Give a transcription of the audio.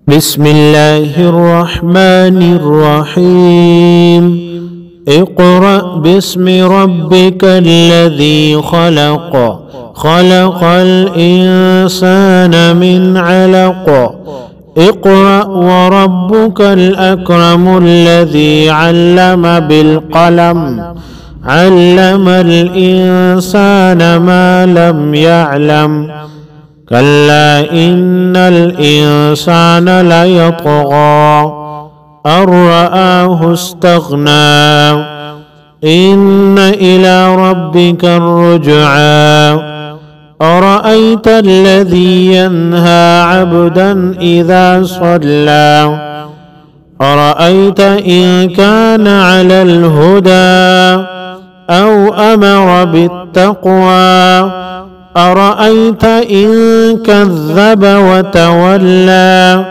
بسم الله الرحمن الرحيم. اقرأ باسم ربك الذي خلق، خلق الإنسان من علق. اقرأ وربك الأكرم الذي علم بالقلم، علم الإنسان ما لم يعلم. كلا إن الإنسان ليطغى أن رآه استغنى، إن إلى ربك الرجعى. أرأيت الذي ينهى عبدا إذا صلى، أرأيت إن كان على الهدى أو أمر بالتقوى، أرأيت إن كذب وتولى.